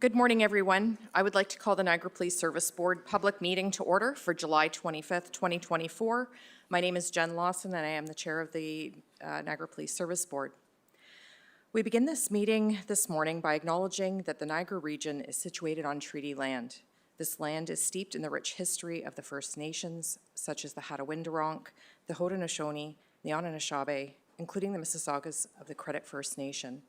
Good morning, everyone. I would like to call the Niagara Police Service Board public meeting to order for July 25th, 2024. My name is Jen Lawson, and I am the chair of the Niagara Police Service Board. We begin this meeting this morning by acknowledging that the Niagara region is situated on treaty land. This land is steeped in the rich history of the First Nations, such as the Hattawindaronk, the Haudenosaunee, the Anishinaabe, including the Mississaugas of the Credit First Nation.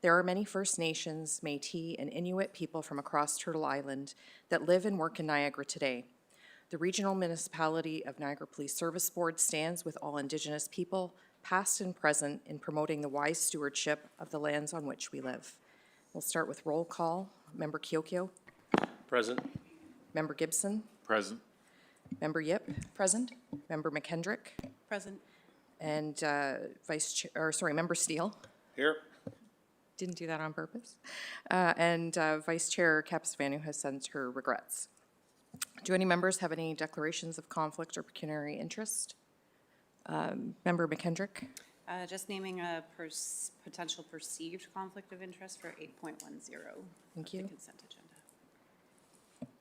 There are many First Nations, Métis, and Inuit people from across Turtle Island that live and work in Niagara today. The Regional Municipality of Niagara Police Service Board stands with all Indigenous people, past and present, in promoting the wise stewardship of the lands on which we live. We'll start with roll call. Member Kiokio. Present. Member Gibson. Present. Member Yip. Present. Member McKendrick. Present. And Member Steele. Here. Didn't do that on purpose. And Vice Chair Capsvanu has sent her regrets. Do any members have any declarations of conflict or pecuniary interest? Member McKendrick? Just naming a potential perceived conflict of interest for 8.10. Thank you. The consent agenda.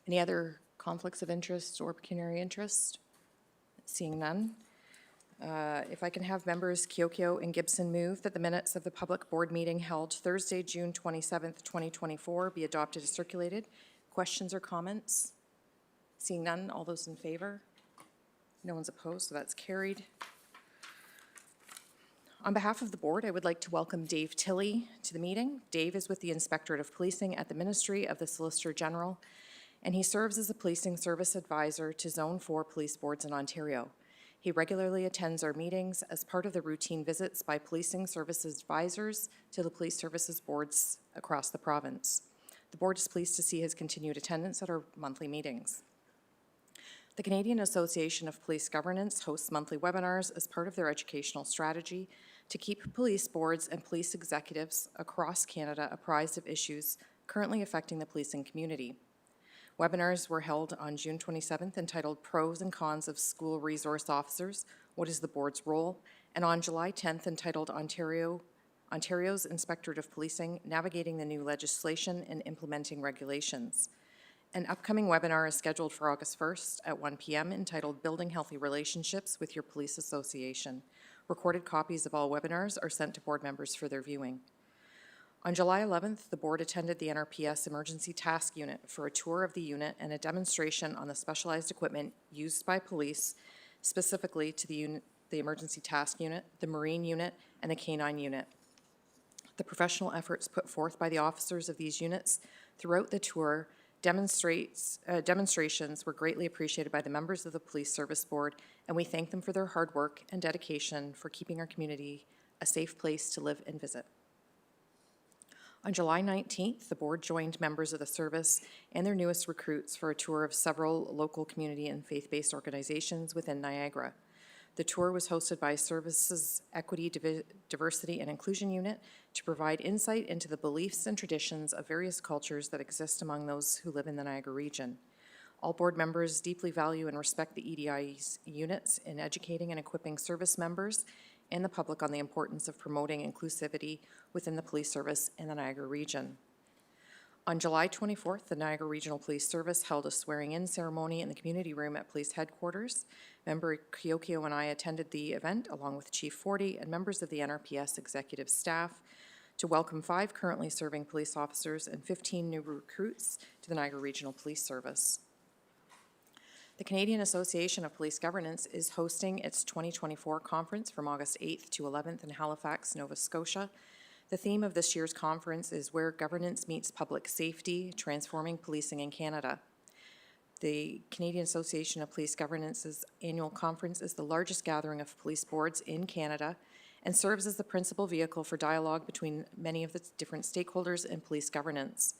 Any other conflicts of interest or pecuniary interest? Seeing none. If I can have members Kiokio and Gibson move that the minutes of the public board meeting held Thursday, June 27th, 2024 be adopted as circulated. Questions or comments? Seeing none, all those in favor? No one's opposed, so that's carried. On behalf of the board, I would like to welcome Dave Tilley to the meeting. Dave is with the Inspectorate of Policing at the Ministry of the Solicitor General, and he serves as a policing service advisor to Zone 4 police boards in Ontario. He regularly attends our meetings as part of the routine visits by policing services advisors to the police services boards across the province. The board is pleased to see his continued attendance at our monthly meetings. The Canadian Association of Police Governance hosts monthly webinars as part of their educational strategy to keep police boards and police executives across Canada apprised of issues currently affecting the policing community. Webinars were held on June 27th entitled Pros and Cons of School Resource Officers, What is the Board's Role? And on July 10th entitled Ontario's Inspectorate of Policing, Navigating the New Legislation and Implementing Regulations. An upcoming webinar is scheduled for August 1st at 1 p.m. entitled Building Healthy Relationships with Your Police Association. Recorded copies of all webinars are sent to board members for their viewing. On July 11th, the board attended the NRPS Emergency Task Unit for a tour of the unit and a demonstration on the specialized equipment used by police, specifically to the Emergency Task Unit, the Marine Unit, and the Canine Unit. The professional efforts put forth by the officers of these units throughout the tour demonstrations were greatly appreciated by the members of the Police Service Board, and we thank them for their hard work and dedication for keeping our community a safe place to live and visit. On July 19th, the board joined members of the service and their newest recruits for a tour of several local community and faith-based organizations within Niagara. The tour was hosted by Services Equity, Diversity and Inclusion Unit to provide insight into the beliefs and traditions of various cultures that exist among those who live in the Niagara region. All board members deeply value and respect the EDI's units in educating and equipping service members and the public on the importance of promoting inclusivity within the police service in the Niagara region. On July 24th, the Niagara Regional Police Service held a swearing-in ceremony in the community room at police headquarters. Member Kiokio and I attended the event along with Chief Forty and members of the NRPS executive staff to welcome 5 currently serving police officers and 15 new recruits to the Niagara Regional Police Service. The Canadian Association of Police Governance is hosting its 2024 conference from August 8th to 11th in Halifax, Nova Scotia. The theme of this year's conference is Where Governance Meets Public Safety, Transforming Policing in Canada. The Canadian Association of Police Governance's annual conference is the largest gathering of police boards in Canada and serves as the principal vehicle for dialogue between many of the different stakeholders in police governance.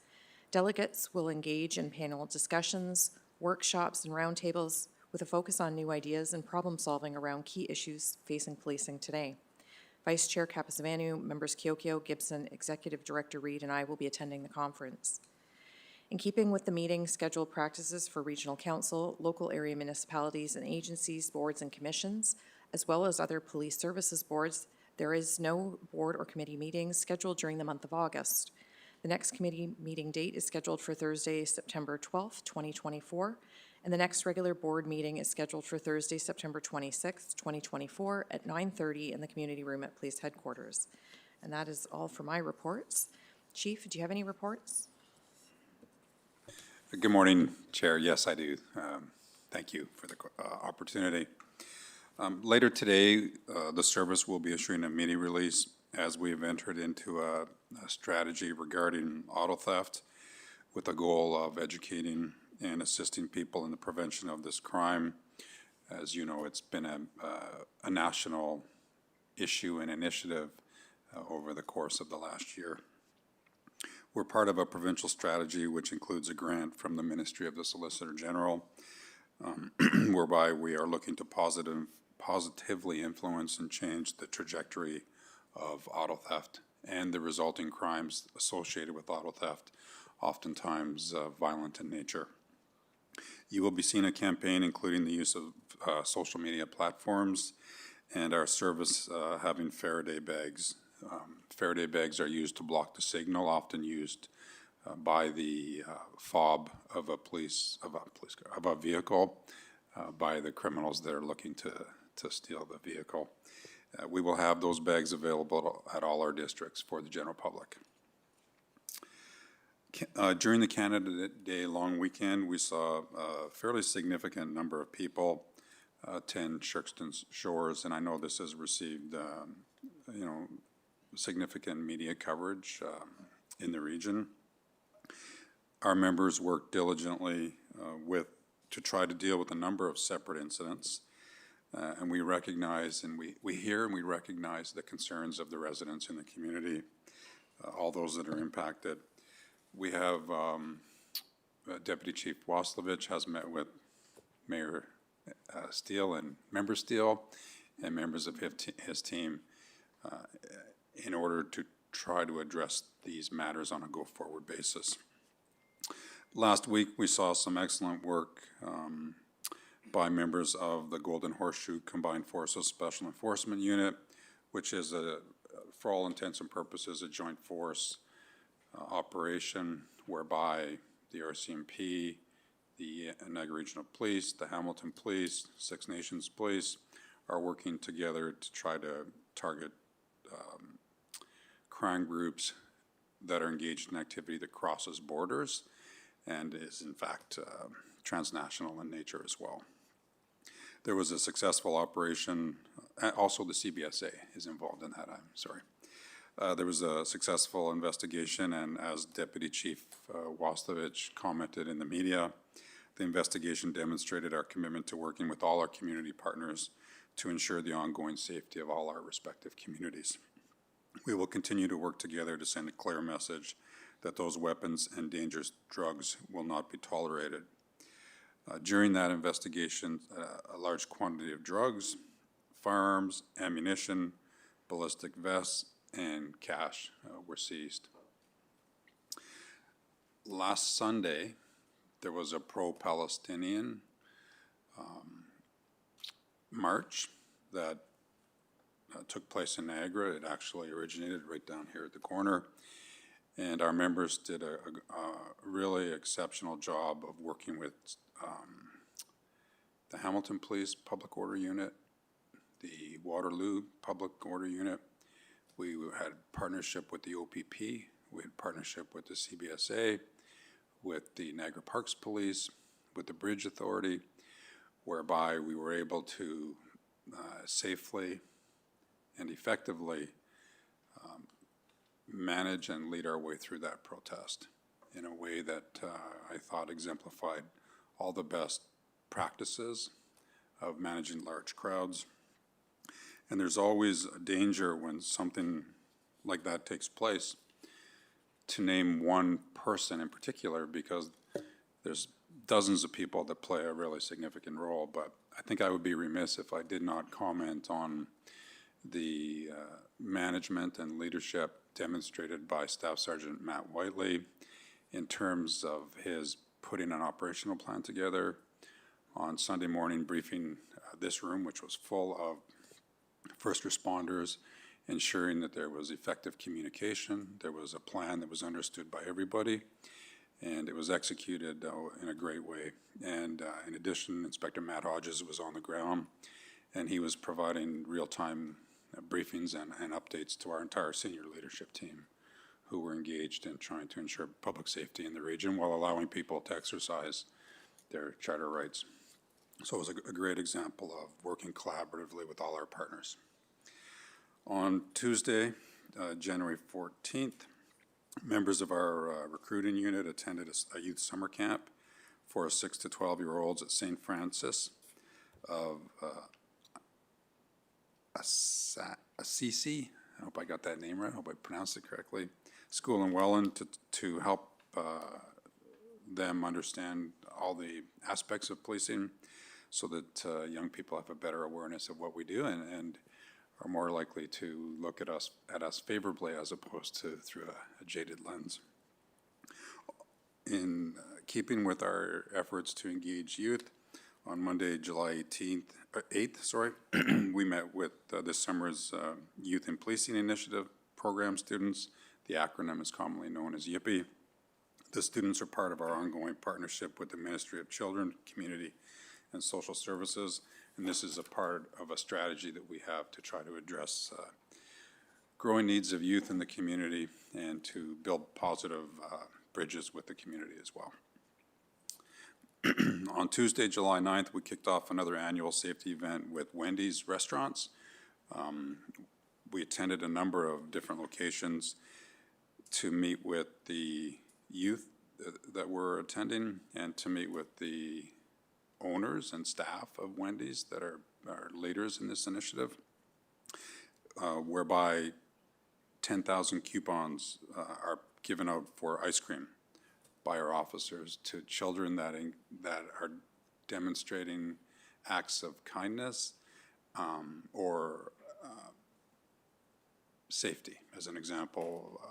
Delegates will engage in panel discussions, workshops, and roundtables with a focus on new ideas and problem solving around key issues facing policing today. Vice Chair Capsvanu, members Kiokio, Gibson, Executive Director Reid, and I will be attending the conference. In keeping with the meeting schedule practices for Regional Council, local area municipalities and agencies, boards and commissions, as well as other police services boards, there is no board or committee meetings scheduled during the month of August. The next committee meeting date is scheduled for Thursday, September 12th, 2024, and the next regular board meeting is scheduled for Thursday, September 26th, 2024, at 9:30 in the community room at police headquarters. And that is all for my reports. Chief, do you have any reports? Good morning, Chair. Yes, I do. Thank you for the opportunity. Later today, the service will be issuing a media release as we've entered into a strategy regarding auto theft with the goal of educating and assisting people in the prevention of this crime. As you know, it's been a national issue and initiative over the course of the last year. We're part of a provincial strategy which includes a grant from the Ministry of the Solicitor General, whereby we are looking to positively influence and change the trajectory of auto theft and the resulting crimes associated with auto theft, oftentimes violent in nature. You will be seeing a campaign including the use of social media platforms and our service having Faraday bags. Faraday bags are used to block the signal, often used by the fob of a vehicle by the criminals that are looking to steal the vehicle. We will have those bags available at all our districts for the general public. During the Canada Day long weekend, we saw a fairly significant number of people attend Sherkston's Shores, and I know this has received, significant media coverage in the region. Our members worked diligently to try to deal with a number of separate incidents, and we recognize and we hear and we recognize the concerns of the residents in the community, all those that are impacted. We have Deputy Chief Waslovich has met with Mayor Steele and Member Steele and members of his team in order to try to address these matters on a go-forward basis. Last week, we saw some excellent work by members of the Golden Horseshoe Combined Forces Special Enforcement Unit, which is, for all intents and purposes, a joint force operation whereby the RCMP, the Niagara Regional Police, the Hamilton Police, Six Nations Police are working together to try to target crime groups that are engaged in activity that crosses borders and is in fact transnational in nature as well. There was a successful operation, also the CBSA is involved in that, I'm sorry. There was a successful investigation, and as Deputy Chief Waslovich commented in the media, the investigation demonstrated our commitment to working with all our community partners to ensure the ongoing safety of all our respective communities. We will continue to work together to send a clear message that those weapons and dangerous drugs will not be tolerated. During that investigation, a large quantity of drugs, firearms, ammunition, ballistic vests, and cash were seized. Last Sunday, there was a pro-Palestinian march that took place in Niagara. It actually originated right down here at the corner. And our members did a really exceptional job of working with the Hamilton Police Public Order Unit, the Waterloo Public Order Unit. We had partnership with the OPP. We had partnership with the CBSA, with the Niagara Parks Police, with the Bridge Authority, whereby we were able to safely and effectively manage and lead our way through that protest in a way that I thought exemplified all the best practices of managing large crowds. And there's always a danger when something like that takes place to name one person in particular, because there's dozens of people that play a really significant role. But I think I would be remiss if I did not comment on the management and leadership demonstrated by Staff Sergeant Matt Whiteley in terms of his putting an operational plan together on Sunday morning, briefing this room, which was full of first responders ensuring that there was effective communication, there was a plan that was understood by everybody, and it was executed in a great way. And in addition, Inspector Matt Hodges was on the ground, and he was providing real-time briefings and updates to our entire senior leadership team, who were engaged in trying to ensure public safety in the region while allowing people to exercise their charter rights. So it was a great example of working collaboratively with all our partners. On Tuesday, January 14th, members of our recruiting unit attended a youth summer camp for 6 to 12-year-olds at St. Francis of Assisi. I hope I got that name right. I hope I pronounced it correctly. School in Welland to help them understand all the aspects of policing so that young people have a better awareness of what we do and are more likely to look at us favorably as opposed to through a jaded lens. In keeping with our efforts to engage youth, on Monday, July 8th, we met with this summer's Youth in Policing Initiative program students. The acronym is commonly known as YIPPY. The students are part of our ongoing partnership with the Ministry of Children, Community, and Social Services, and this is a part of a strategy that we have to try to address growing needs of youth in the community and to build positive bridges with the community as well. On Tuesday, July 9th, we kicked off another annual safety event with Wendy's Restaurants. We attended a number of different locations to meet with the youth that were attending and to meet with the owners and staff of Wendy's that are leaders in this initiative, whereby 10,000 coupons are given out for ice cream by our officers to children that are demonstrating acts of kindness or safety. As an example,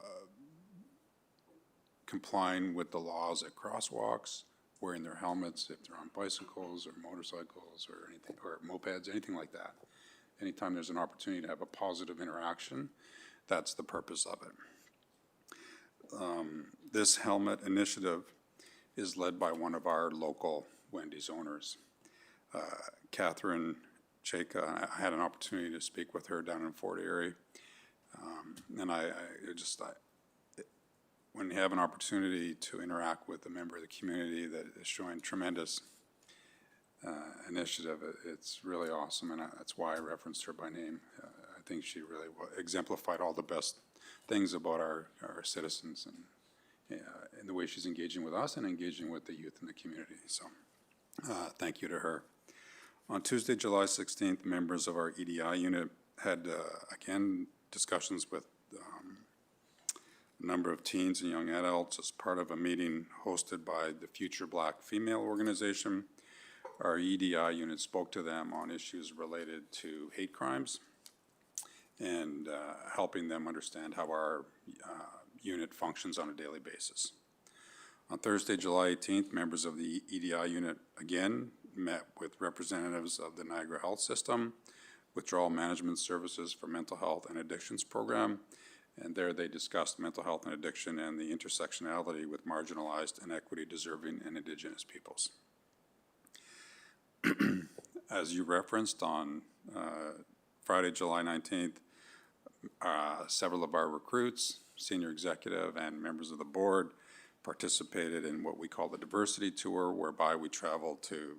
complying with the laws at crosswalks, wearing their helmets if they're on bicycles or motorcycles or anything, or mopeds, anything like that. Anytime there's an opportunity to have a positive interaction, that's the purpose of it. This helmet initiative is led by one of our local Wendy's owners, Catherine Chaka. I had an opportunity to speak with her down in Fort Erie, and when you have an opportunity to interact with a member of the community that is showing tremendous initiative, it's really awesome, and that's why I referenced her by name. I think she really exemplified all the best things about our citizens and the way she's engaging with us and engaging with the youth in the community. So thank you to her. On Tuesday, July 16th, members of our EDI unit had, again, discussions with a number of teens and young adults as part of a meeting hosted by the Future Black Female Organization. Our EDI unit spoke to them on issues related to hate crimes and helping them understand how our unit functions on a daily basis. On Thursday, July 18th, members of the EDI unit again met with representatives of the Niagara Health System, Withdrawal Management Services for Mental Health and Addictions Program, and there they discussed mental health and addiction and the intersectionality with marginalized and equity-deserving and Indigenous peoples. As you referenced, on Friday, July 19th, several of our recruits, senior executive, and members of the board participated in what we call the diversity tour, whereby we traveled to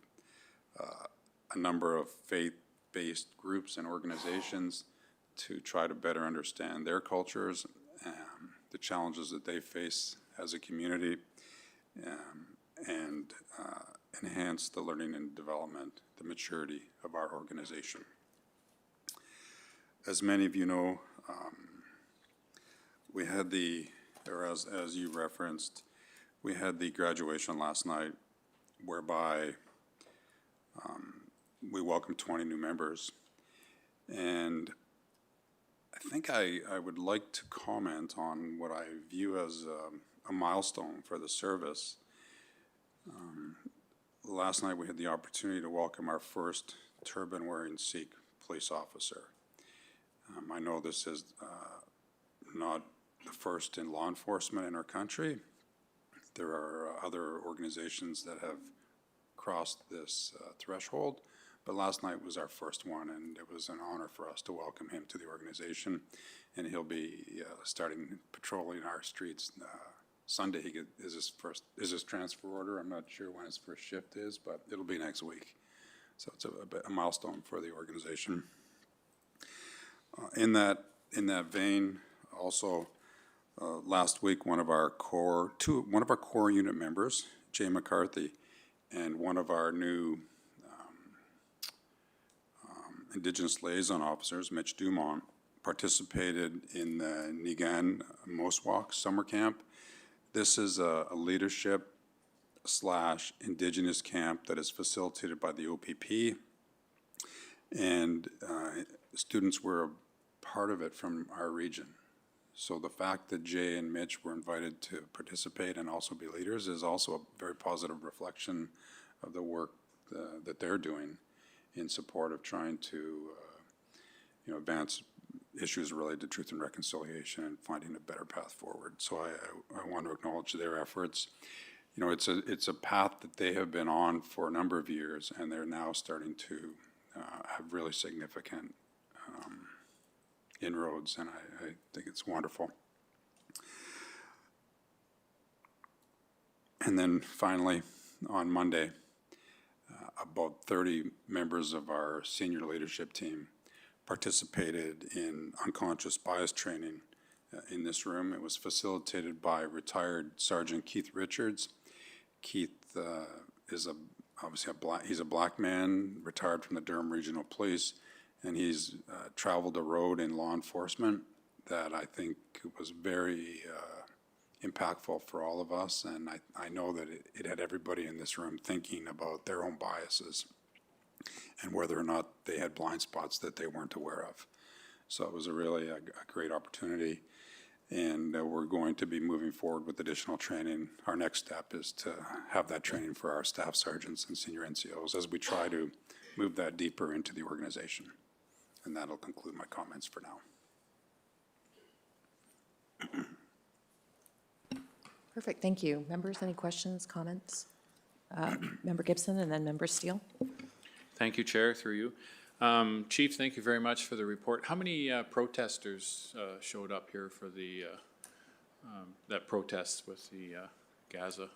a number of faith-based groups and organizations to try to better understand their cultures, the challenges that they face as a community, and enhance the learning and development, the maturity of our organization. As many of you know, we had as you referenced, we had the graduation last night, whereby we welcomed 20 new members. And I think I would like to comment on what I view as a milestone for the service. Last night we had the opportunity to welcome our first turban-wearing Sikh police officer. I know this is not the first in law enforcement in our country. There are other organizations that have crossed this threshold, but last night was our first one, and it was an honor for us to welcome him to the organization. And he'll be starting patrolling our streets Sunday. Is his transfer order. I'm not sure when his first shift is, but it'll be next week. So it's a milestone for the organization. In that vein, also last week, one of our core unit members, Jay McCarthy, and one of our new Indigenous liaison officers, Mitch Dumont, participated in the Niagara Moswalk summer camp. This is a leadership / Indigenous camp that is facilitated by the OPP, and students were a part of it from our region. So the fact that Jay and Mitch were invited to participate and also be leaders is also a very positive reflection of the work that they're doing in support of trying to advance issues related to truth and reconciliation and finding a better path forward. So I want to acknowledge their efforts. It's a path that they have been on for a number of years, and they're now starting to have really significant inroads, and I think it's wonderful. And then finally, on Monday, about 30 members of our senior leadership team participated in unconscious bias training in this room. It was facilitated by retired Sergeant Keith Richards. Keith is he's a black man, retired from the Durham Regional Police, and he's traveled a road in law enforcement that I think was very impactful for all of us, and I know that it had everybody in this room thinking about their own biases and whether or not they had blind spots that they weren't aware of. So it was really a great opportunity, and we're going to be moving forward with additional training. Our next step is to have that training for our staff sergeants and senior NCOs as we try to move that deeper into the organization. And that'll conclude my comments for now. Perfect, thank you. Members, any questions, comments? Member Gibson and then Member Steele. Thank you, Chair, through you. Chief, thank you very much for the report. How many protesters showed up here for the that protest with the Gaza?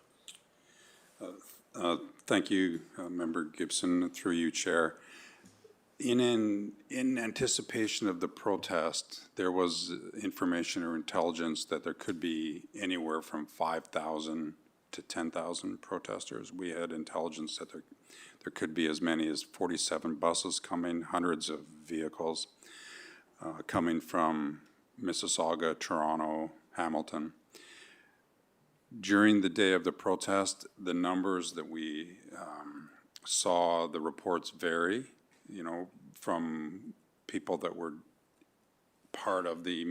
Thank you, Member Gibson, through you, Chair. In anticipation of the protest, there was information or intelligence that there could be anywhere from 5,000 to 10,000 protesters. We had intelligence that there could be as many as 47 buses coming, hundreds of vehicles coming from Mississauga, Toronto, Hamilton. During the day of the protest, the numbers that we saw, the reports vary, from people that were part of the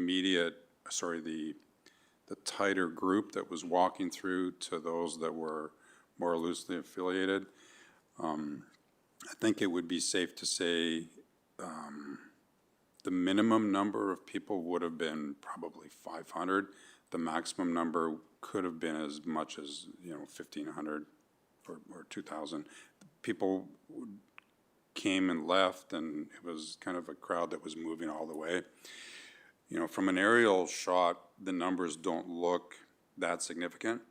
the tighter group that was walking through to those that were more loosely affiliated. I think it would be safe to say the minimum number of people would have been probably 500. The maximum number could have been as much as 1,500 or 2,000. People came and left, and it was kind of a crowd that was moving all the way. From an aerial shot, the numbers don't look that significant,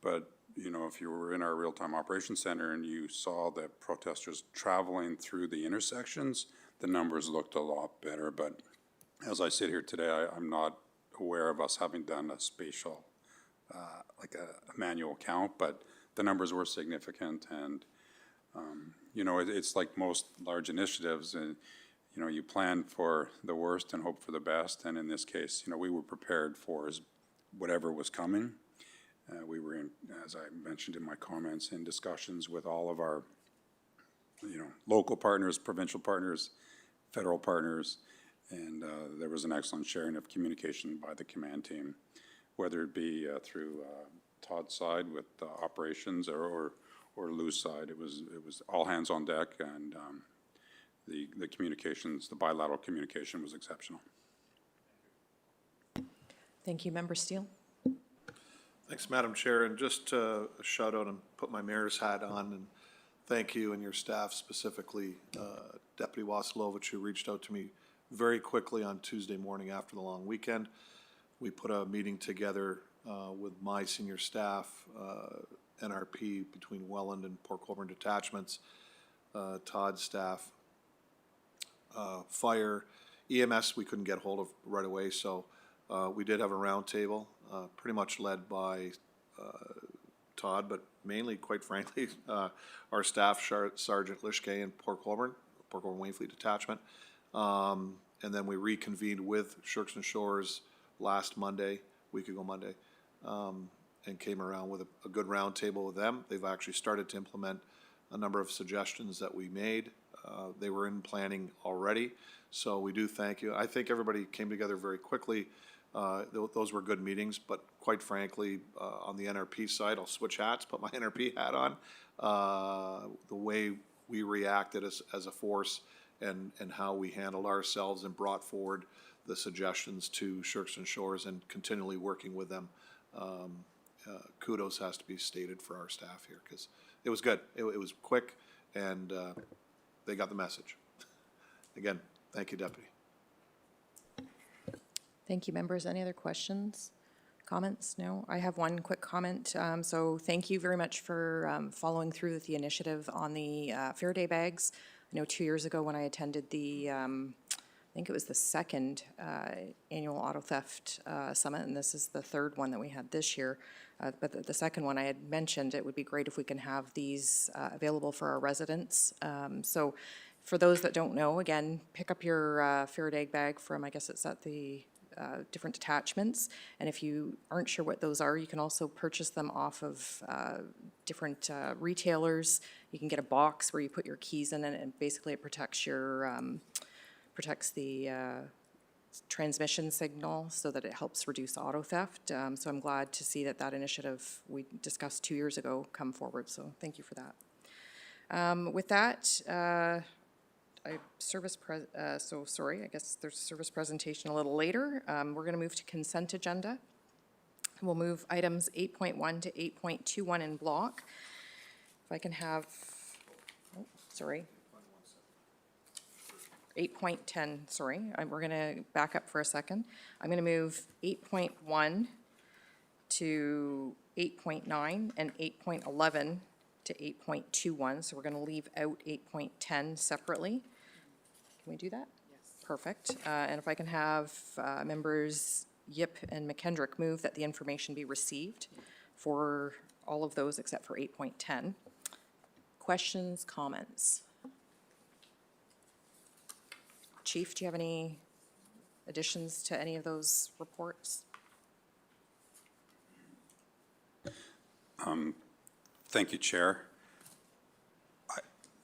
but if you were in our real-time operations center and you saw the protesters traveling through the intersections, the numbers looked a lot better. But as I sit here today, I'm not aware of us having done a spatial, like a manual count, but the numbers were significant. And it's like most large initiatives, and you plan for the worst and hope for the best. And in this case, we were prepared for whatever was coming. We were in, as I mentioned in my comments, in discussions with all of our, local partners, provincial partners, federal partners, and there was an excellent sharing of communication by the command team, whether it be through Todd's side with operations or Lou's side. It was all hands on deck, and the communications, the bilateral communication was exceptional. Thank you. Member Steele? Thanks, Madam Chair, and just to shout out and put my mayor's hat on, and thank you and your staff, specifically Deputy Wasilovich, who reached out to me very quickly on Tuesday morning after the long weekend. We put a meeting together with my senior staff, NRP between Welland and Port Colborne detachments, Todd's staff, fire, EMS we couldn't get hold of right away, so we did have a roundtable, pretty much led by Todd, but mainly, quite frankly, our staff, Sergeant Lishke and Port Colborne Waynfleet Detachment. And then we reconvened with Shirks and Shores last Monday, week ago Monday, and came around with a good roundtable with them. They've actually started to implement a number of suggestions that we made. They were in planning already, so we do thank you. I think everybody came together very quickly. Those were good meetings, but quite frankly, on the NRP side, I'll switch hats, put my NRP hat on. The way we reacted as a force and how we handled ourselves and brought forward the suggestions to Shirks and Shores and continually working with them. Kudos has to be stated for our staff here, because it was good. It was quick, and they got the message. Again, thank you, Deputy. Thank you, members. Any other questions, comments? No? I have one quick comment. So thank you very much for following through with the initiative on the Fair Day bags. I know 2 years ago when I attended the, I think it was the second annual auto theft summit, and this is the third one that we had this year. But the second one I had mentioned, it would be great if we can have these available for our residents. So for those that don't know, again, pick up your Fair Day bag from, I guess it's at the different detachments, and if you aren't sure what those are, you can also purchase them off of different retailers. You can get a box where you put your keys in it, and basically it protects your protects the transmission signal so that it helps reduce auto theft. So I'm glad to see that that initiative we discussed 2 years ago come forward, so thank you for that. With that, I guess there's a service presentation a little later. We're going to move to consent agenda. We'll move items 8.1 to 8.21 in block. If I can have, 8.10, sorry. We're going to back up for a second. I'm going to move 8.1 to 8.9 and 8.11 to 8.21. So we're going to leave out 8.10 separately. Can we do that? Yes. Perfect. And if I can have members Yip and McKendrick move that the information be received for all of those except for 8.10. Questions, comments? Chief, do you have any additions to any of those reports? Thank you, Chair.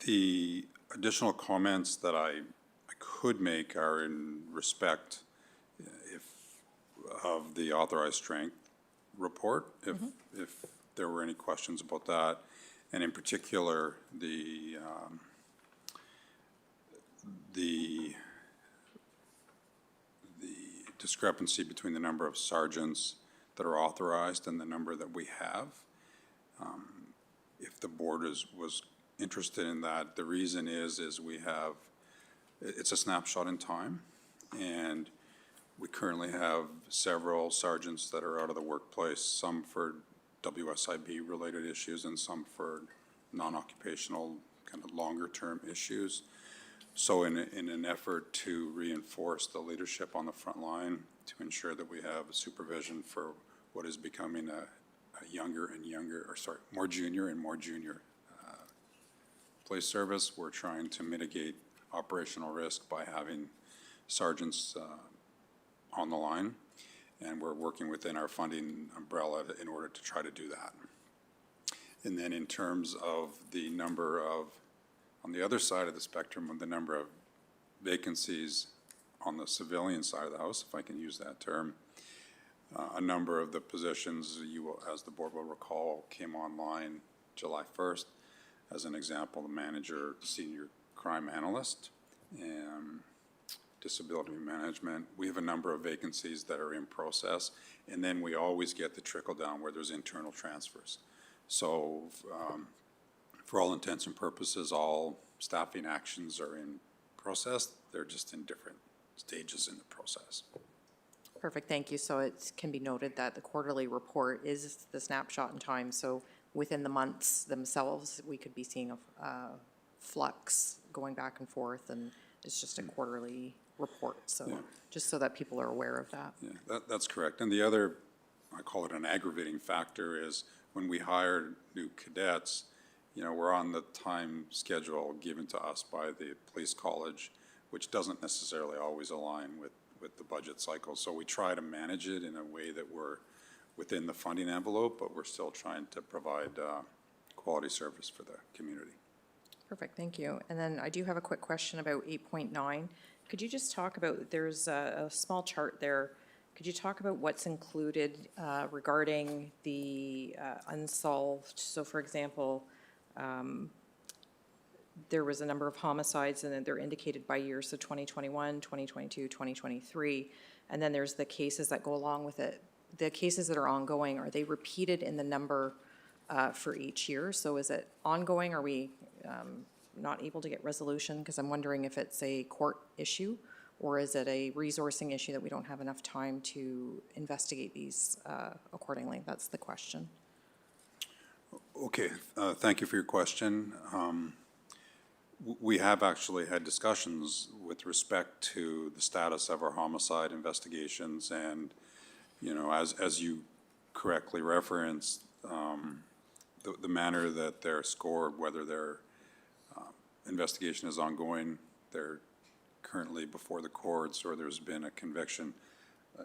The additional comments that I could make are in respect of the authorized strength report, if there were any questions about that, and in particular, the discrepancy between the number of sergeants that are authorized and the number that we have. If the board was interested in that, the reason is we have, it's a snapshot in time, and we currently have several sergeants that are out of the workplace, some for WSIB-related issues and some for non-occupational, kind of longer-term issues. So in an effort to reinforce the leadership on the front line, to ensure that we have supervision for what is becoming a more junior and more junior police service, we're trying to mitigate operational risk by having sergeants on the line, and we're working within our funding umbrella in order to try to do that. And then in terms of the number of, on the other side of the spectrum, of the number of vacancies on the civilian side of the house, if I can use that term, a number of the positions, you will, as the board will recall, came online July 1st. As an example, the manager, senior crime analyst, disability management. We have a number of vacancies that are in process, and then we always get the trickle down where there's internal transfers. So for all intents and purposes, all staffing actions are in process. They're just in different stages in the process. Perfect, thank you. So it can be noted that the quarterly report is the snapshot in time, so within the months themselves, we could be seeing a flux going back and forth, and it's just a quarterly report, so just so that people are aware of that. Yeah, that's correct. And the other, I call it an aggravating factor, is when we hire new cadets, you know, we're on the time schedule given to us by the police college, which doesn't necessarily always align with the budget cycle. So we try to manage it in a way that we're within the funding envelope, but we're still trying to provide quality service for the community. Perfect, thank you. And then I do have a quick question about 8.9. Could you just talk about, there's a small chart there. Could you talk about what's included regarding the unsolved? So for example, there was a number of homicides and then they're indicated by year, so 2021, 2022, 2023. And then there's the cases that go along with it. The cases that are ongoing, are they repeated in the number for each year? So is it ongoing? Are we not able to get resolution? Because I'm wondering if it's a court issue, or is it a resourcing issue that we don't have enough time to investigate these accordingly? That's the question. Okay, thank you for your question. We have actually had discussions with respect to the status of our homicide investigations, and, you know, as you correctly referenced, the manner that they're scored, whether their investigation is ongoing, they're currently before the courts, or there's been a conviction.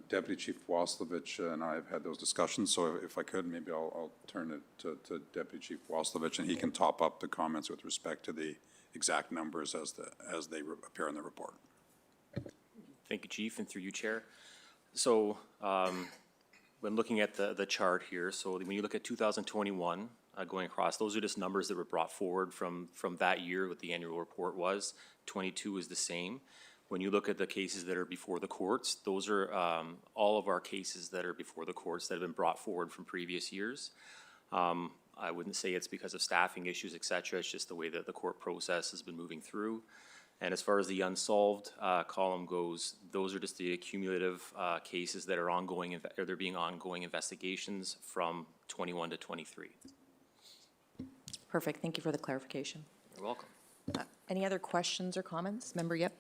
Deputy Chief Waslovich and I have had those discussions, so if I could, maybe I'll turn it to Deputy Chief Waslovich, and he can top up the comments with respect to the exact numbers as they appear in the report. Thank you, Chief, and through you, Chair. So when looking at the chart here, so when you look at 2021, going across, those are just numbers that were brought forward from that year, what the annual report was. 22 is the same. When you look at the cases that are before the courts, those are all of our cases that are before the courts that have been brought forward from previous years. I wouldn't say it's because of staffing issues, et cetera. It's just the way that the court process has been moving through. And as far as the unsolved column goes, those are just the accumulative cases that are ongoing, or they're being ongoing investigations from 21 to 23. Perfect, thank you for the clarification. You're welcome. Any other questions or comments? Member Yep.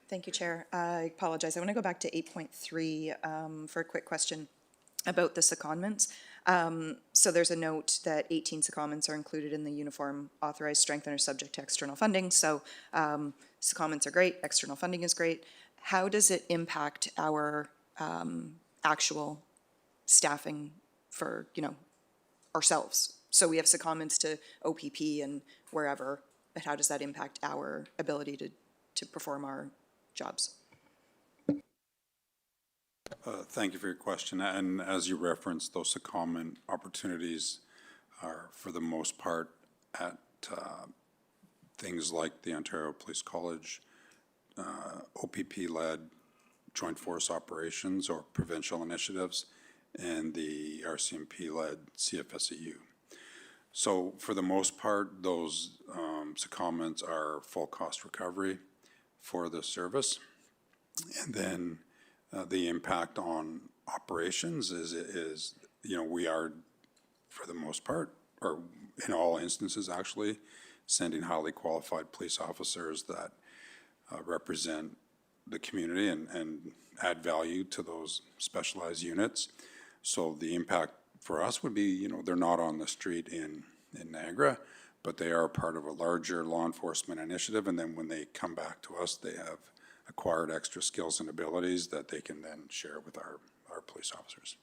Thank you, Chair. I apologize. I want to go back to 8.3 for a quick question about the secondments. So there's a note that 18 secondments are included in the uniform authorized strength and are subject to external funding. So secondments are great, external funding is great. How does it impact our actual staffing for, you know, ourselves? So we have secondments to OPP and wherever, but how does that impact our ability to perform our jobs? Thank you for your question. And as you referenced, those secondment opportunities are, for the most part, at things like the Ontario Police College, OPP-led joint force operations or provincial initiatives, and the RCMP-led CFSEU. So for the most part, those secondments are full cost recovery for the service. And then the impact on operations is, you know, we are, for the most part, or in all instances actually, sending highly qualified police officers that represent the community and add value to those specialized units. So the impact for us would be, you know, they're not on the street in Niagara, but they are part of a larger law enforcement initiative, and then when they come back to us, they have acquired extra skills and abilities that they can then share with our police officers.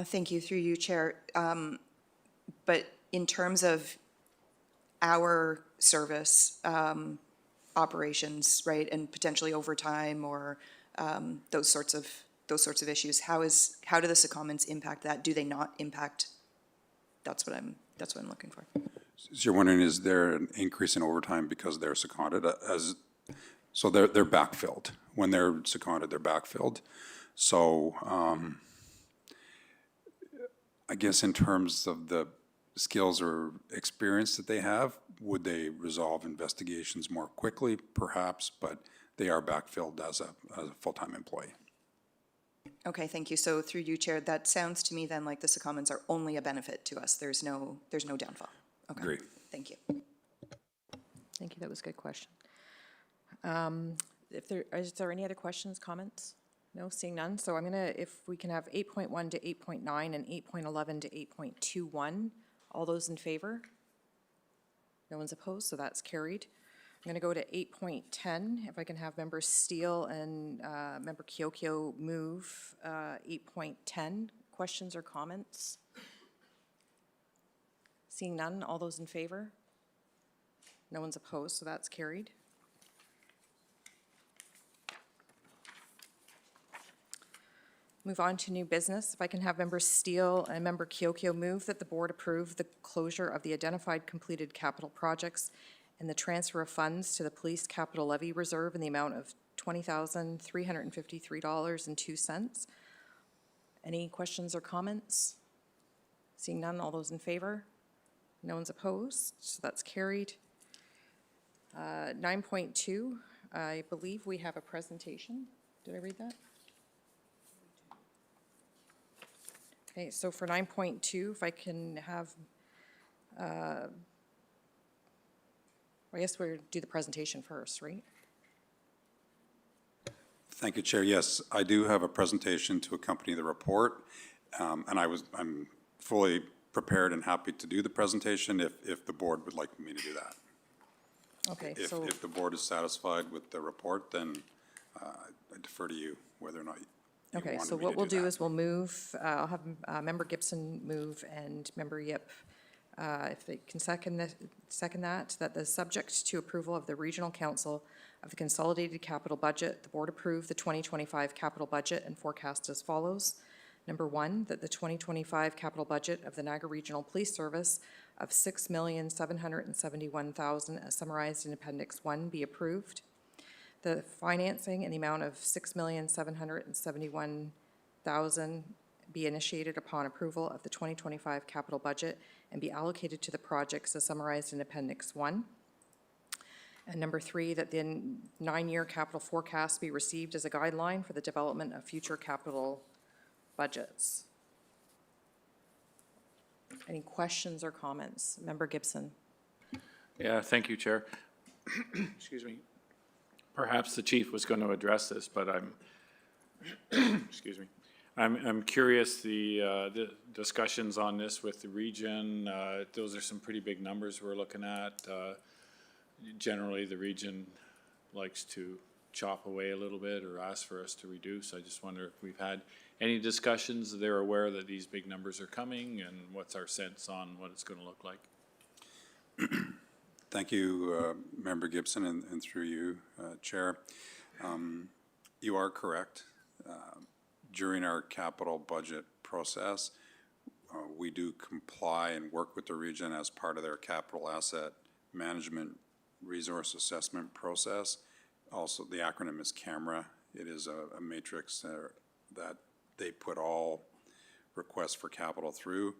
Thank you, through you, Chair. But in terms of our service operations, right, and potentially overtime or those sorts of issues, how do the secondments impact that? Do they not impact That's what I'm looking for. So you're wondering, is there an increase in overtime because they're seconded so they're backfilled. When they're seconded, they're backfilled. So, I guess in terms of the skills or experience that they have, would they resolve investigations more quickly? Perhaps, but they are backfilled as a full-time employee. Okay, thank you. So through you, Chair, that sounds to me then like the secondments are only a benefit to us. There's no downfall. Okay. Agree. Thank you. Thank you, that was a good question. Is there any other questions, comments? No, seeing none, so I'm gonna, if we can have 8.1 to 8.9 and 8.11 to 8.21, all those in favor? No one's opposed, so that's carried. I'm gonna go to 8.10, if I can have Member Steele and Member Kiokio move 8.10. Questions or comments? Seeing none, all those in favor? No one's opposed, so that's carried. Move on to new business. If I can have Member Steele and Member Kiokio move that the board approve the closure of the identified completed capital projects and the transfer of funds to the Police Capital Levy Reserve in the amount of $20,353.02. Any questions or comments? Seeing none, all those in favor? No one's opposed, so that's carried. 9.2, I believe we have a presentation. Did I read that? Okay, so for 9.2, if I can have, I guess we'll do the presentation first, right? Thank you, Chair. Yes, I do have a presentation to accompany the report, and I'm fully prepared and happy to do the presentation if the board would like me to do that. Okay, If so, the board is satisfied with the report, then I defer to you whether or not you okay, wanted so me to what we'll do that. is we'll move, I'll have Member Gibson move and Member Yip, if they can second that the subject to approval of the Regional Council of the Consolidated Capital Budget, the board approve the 2025 capital budget and forecast as follows. Number one, that the 2025 capital budget of the Niagara Regional Police Service of $6,771,000 as summarized in Appendix 1 be approved. The financing in the amount of $6,771,000 be initiated upon approval of the 2025 capital budget and be allocated to the projects as summarized in Appendix 1. And number three, that the 9-year capital forecast be received as a guideline for the development of future capital budgets. Any questions or comments? Member Gibson. Yeah, thank you, Chair. Excuse me. Perhaps the chief was going to address this, but excuse me. I'm curious, the discussions on this with the region, those are some pretty big numbers we're looking at. Generally, the region likes to chop away a little bit or ask for us to reduce. I just wonder if we've had any discussions. They're aware that these big numbers are coming, and what's our sense on what it's going to look like? Thank you, Member Gibson, and through you, Chair. You are correct. During our capital budget process, we do comply and work with the region as part of their capital asset management resource assessment process. Also, the acronym is CAMRA. It is a matrix that they put all requests for capital through.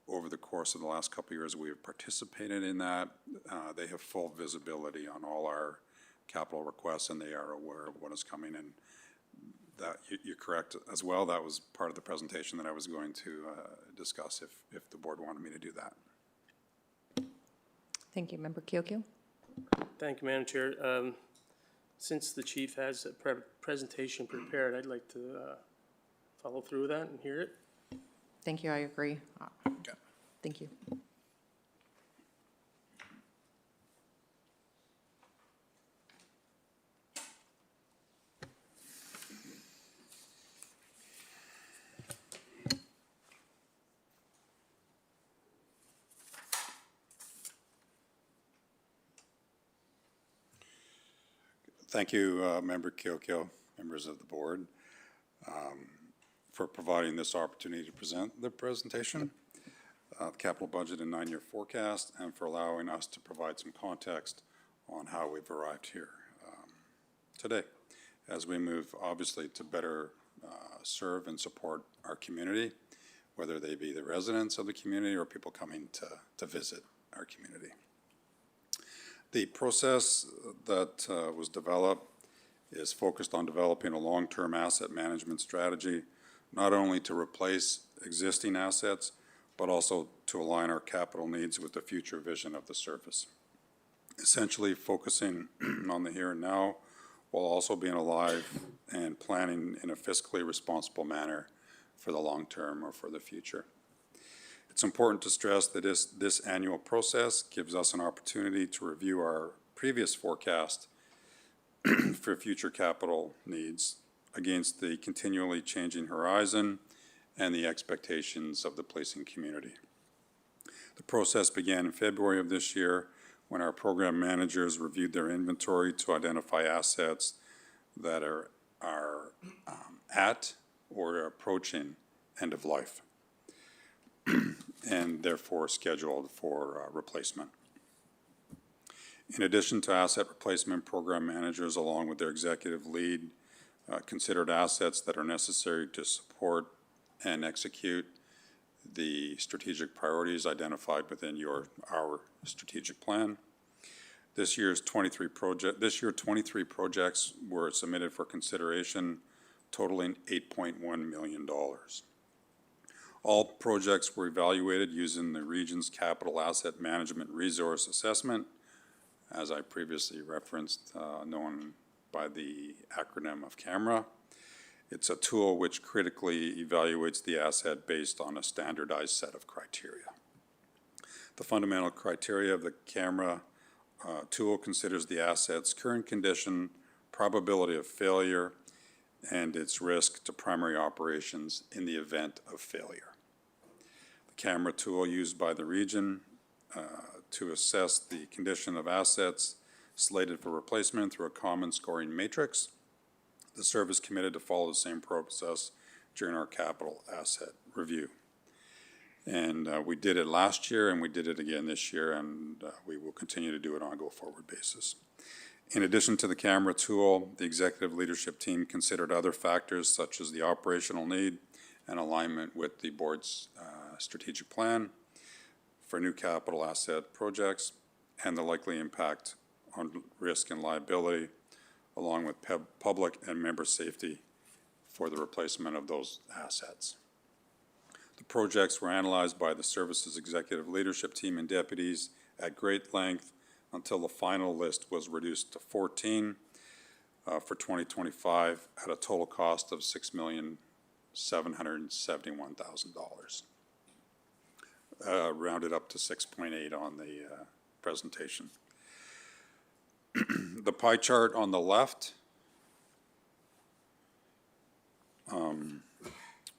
Over the course of the last couple of years, we have participated in that. They have full visibility on all our capital requests, and they are aware of what is coming. And that you're correct as well. That was part of the presentation that I was going to discuss if the board wanted me to do that. Thank you. Member Kiokio. Thank you, Madam Chair. Since the chief has a presentation prepared, I'd like to follow through with that and hear it. Thank you. I agree. Okay. Thank you. Thank you, Member Kiokio, members of the board, for providing this opportunity to present the presentation. capital budget and 9-year forecast, and for allowing us to provide some context on how we've arrived here today, as we move, obviously, to better serve and support our community, whether they be the residents of the community or people coming to visit our community. The process that was developed is focused on developing a long-term asset management strategy, not only to replace existing assets, but also to align our capital needs with the future vision of the service. Essentially focusing on the here and now, while also being alive and planning in a fiscally responsible manner for the long term or for the future. It's important to stress that this annual process gives us an opportunity to review our previous forecast for future capital needs against the continually changing horizon and the expectations of the policing community. The process began in February of this year when our program managers reviewed their inventory to identify assets that are at or approaching end of life and therefore scheduled for replacement. In addition to asset replacement, program managers, along with their executive lead, considered assets that are necessary to support and execute the strategic priorities identified within our strategic plan. This year, 23 projects were submitted for consideration, totaling $8.1 million. All projects were evaluated using the region's capital asset management resource assessment, as I previously referenced, known by the acronym of CAMRA. It's a tool which critically evaluates the asset based on a standardized set of criteria. The fundamental criteria of the CAMRA tool considers the asset's current condition, probability of failure, and its risk to primary operations in the event of failure. The CAMRA tool used by the region to assess the condition of assets slated for replacement through a common scoring matrix. The service committed to follow the same process during our capital asset review. And we did it last year, and we did it again this year, and we will continue to do it on a go-forward basis. In addition to the CAMRA tool, the executive leadership team considered other factors such as the operational need and alignment with the board's strategic plan for new capital asset projects and the likely impact on risk and liability, along with public and member safety for the replacement of those assets. The projects were analyzed by the service's executive leadership team and deputies at great length until the final list was reduced to 14 for 2025 at a total cost of $6,771,000. Rounded up to 6.8 on the presentation. The pie chart on the left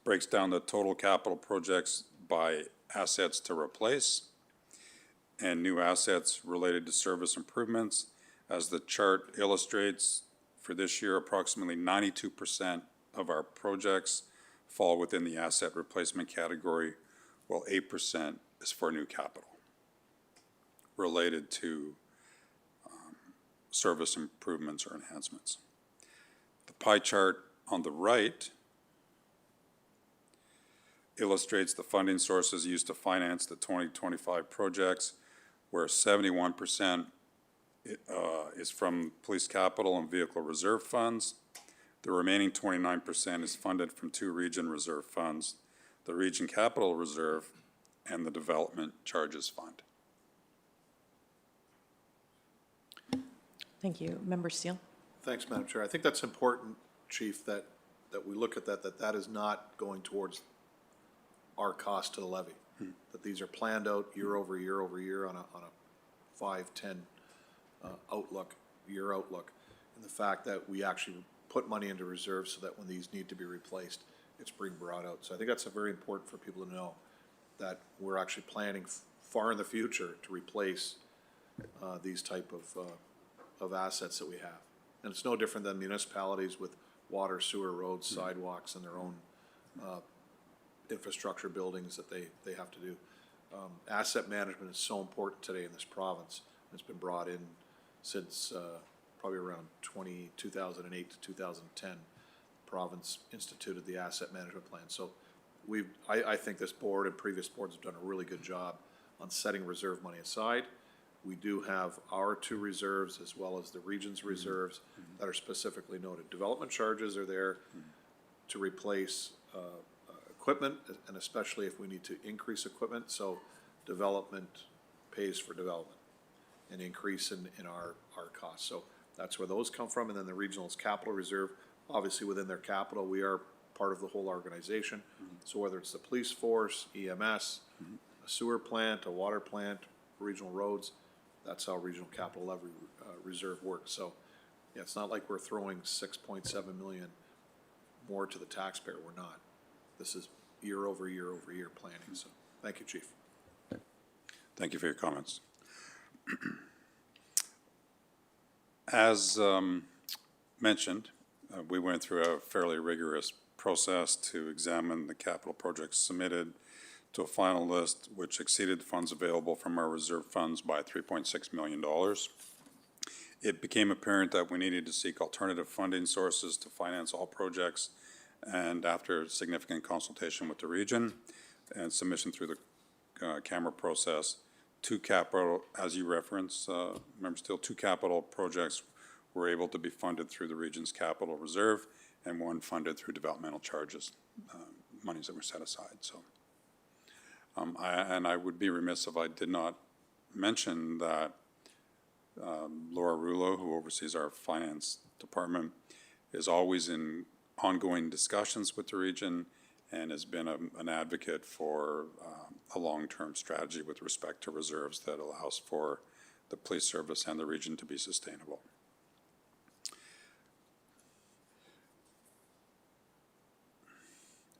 breaks down the total capital projects by assets to replace and new assets related to service improvements. As the chart illustrates, for this year, approximately 92% of our projects fall within the asset replacement category, while 8% is for new capital related to service improvements or enhancements. The pie chart on the right illustrates the funding sources used to finance the 2025 projects, where 71% is from police capital and vehicle reserve funds. The remaining 29% is funded from two region reserve funds, the Region Capital Reserve and the Development Charges Fund. Thank you. Member Steele? Thanks, Madam Chair. I think that's important, Chief, that we look at that is not going towards our cost to the levy. That these are planned out year over year over year on a 5, 10 year outlook. And the fact that we actually put money into reserves so that when these need to be replaced, it's being brought out. So I think that's very important for people to know, that we're actually planning far in the future to replace these type of assets that we have. And it's no different than municipalities with water, sewer, roads, sidewalks, and their own infrastructure buildings that they have to do. Asset management is so important today in this province. It's been brought in since probably around 2008 to 2010. Province instituted the asset management plan. So I think this board and previous boards have done a really good job on setting reserve money aside. We do have our two reserves as well as the region's reserves that are specifically noted. Development charges are there to replace equipment, and especially if we need to increase equipment. So development pays for development, an increase in our costs. So that's where those come from. And then the regional's capital reserve, obviously within their capital, we are part of the whole organization. So whether it's the police force, EMS, a sewer plant, a water plant, regional roads, that's how regional capital levy reserve works. So yeah, it's not like we're throwing 6.7 million more to the taxpayer. We're not. This is year over year over year planning. So thank you, Chief. Thank you for your comments. As mentioned, we went through a fairly rigorous process to examine the capital projects submitted to a final list which exceeded funds available from our reserve funds by $3.6 million. It became apparent that we needed to seek alternative funding sources to finance all projects, and after significant consultation with the region and submission through the camera process, two capital, as you reference, Member Steele, two capital projects were able to be funded through the region's capital reserve, and one funded through developmental charges, monies that were set aside. So, I would be remiss if I did not mention that Laura Rulo, who oversees our finance department, is always in ongoing discussions with the region and has been an advocate for a long-term strategy with respect to reserves that allows for the police service and the region to be sustainable.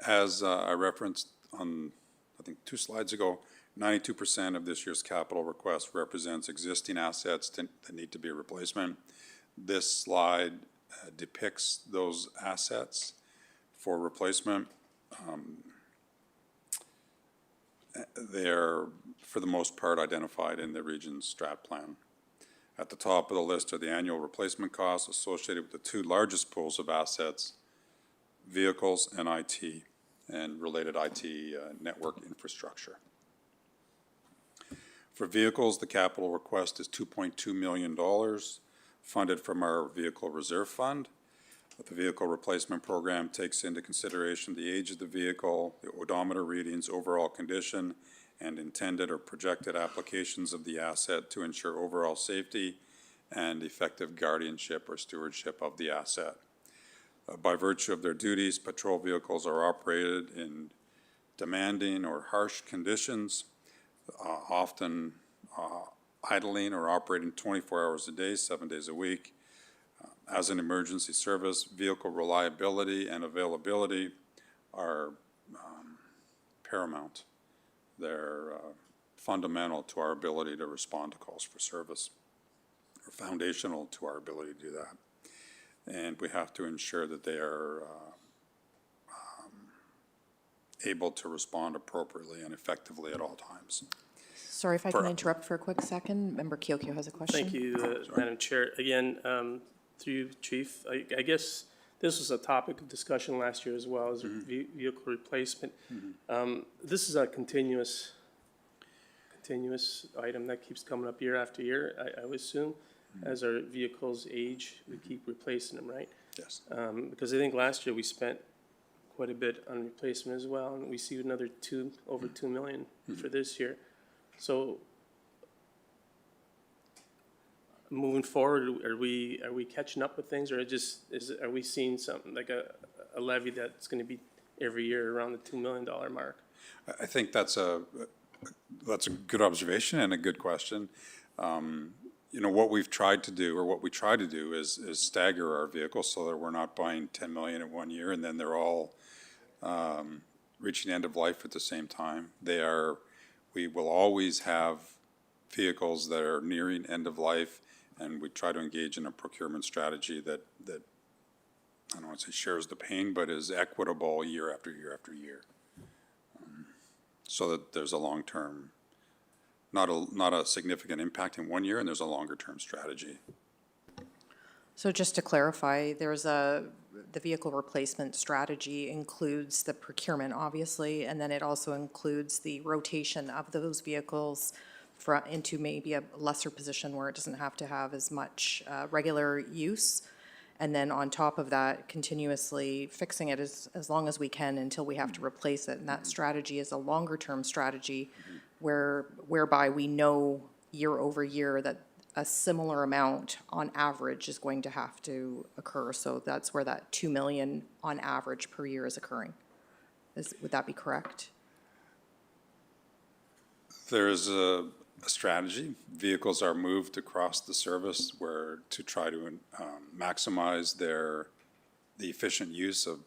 As I referenced on, I think, 2 slides ago, 92% of this year's capital request represents existing assets that need to be a replacement. This slide depicts those assets for replacement. They're, for the most part, identified in the region's strat plan. At the top of the list are the annual replacement costs associated with the two largest pools of assets, vehicles and IT, and related IT network infrastructure. For vehicles, the capital request is $2.2 million, funded from our Vehicle Reserve Fund. The Vehicle Replacement Program takes into consideration the age of the vehicle, the odometer readings, overall condition, and intended or projected applications of the asset to ensure overall safety and effective guardianship or stewardship of the asset. By virtue of their duties, patrol vehicles are operated in demanding or harsh conditions, often idling or operating 24 hours a day, 7 days a week. As an emergency service, vehicle reliability and availability are paramount. They're fundamental to our ability to respond to calls for service, or foundational to our ability to do that. And we have to ensure that they are able to respond appropriately and effectively at all times. Sorry if I can interrupt for a quick second. Member Kyokyo has a question. Thank you, Madam Chair. Again, through you, Chief, I guess this was a topic of discussion last year as well as vehicle replacement. This is a continuous item that keeps coming up year after year, I would assume. As our vehicles age, we keep replacing them, right? Yes. Because I think last year we spent quite a bit on replacement as well, and we see another over 2 million for this year. So moving forward, are we catching up with things, or are we seeing something like a levy that's going to be every year around the $2 million mark? I think that's a good observation and a good question. You know, what we've tried to do, or what we try to do, is stagger our vehicles so that we're not buying 10 million in 1 year and then they're all reaching end of life at the same time. We will always have vehicles that are nearing end of life, and we try to engage in a procurement strategy that I don't want to say shares the pain, but is equitable year after year after year, so that there's a long-term not a significant impact in 1 year, and there's a longer-term strategy. So just to clarify, the vehicle replacement strategy includes the procurement, obviously, and then it also includes the rotation of those vehicles into maybe a lesser position where it doesn't have to have as much regular use. And then on top of that, continuously fixing it as long as we can until we have to replace it. And that strategy is a longer-term strategy whereby we know year over year that a similar amount on average is going to have to occur. So that's where that 2 million on average per year is occurring. Would that be correct? There's a strategy. Vehicles are moved across the service where to try to maximize the efficient use of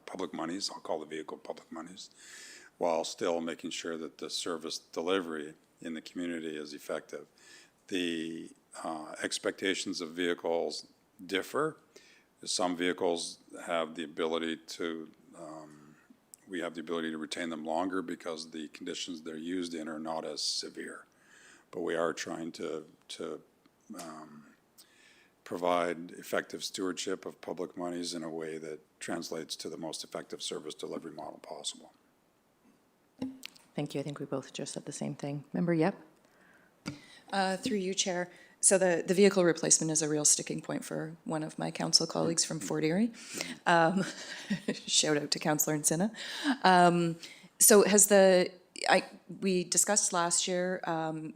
public monies, I'll call the vehicle public monies, while still making sure that the service delivery in the community is effective. The expectations of vehicles differ. Some vehicles have the ability to we have the ability to retain them longer because the conditions they're used in are not as severe. But we are trying to provide effective stewardship of public monies in a way that translates to the most effective service delivery model possible. Thank you. I think we both just said the same thing. Member Yep? Through you, Chair. So the vehicle replacement is a real sticking point for one of my council colleagues from Fort Erie. Shout out to Councillor Encina. So we discussed last year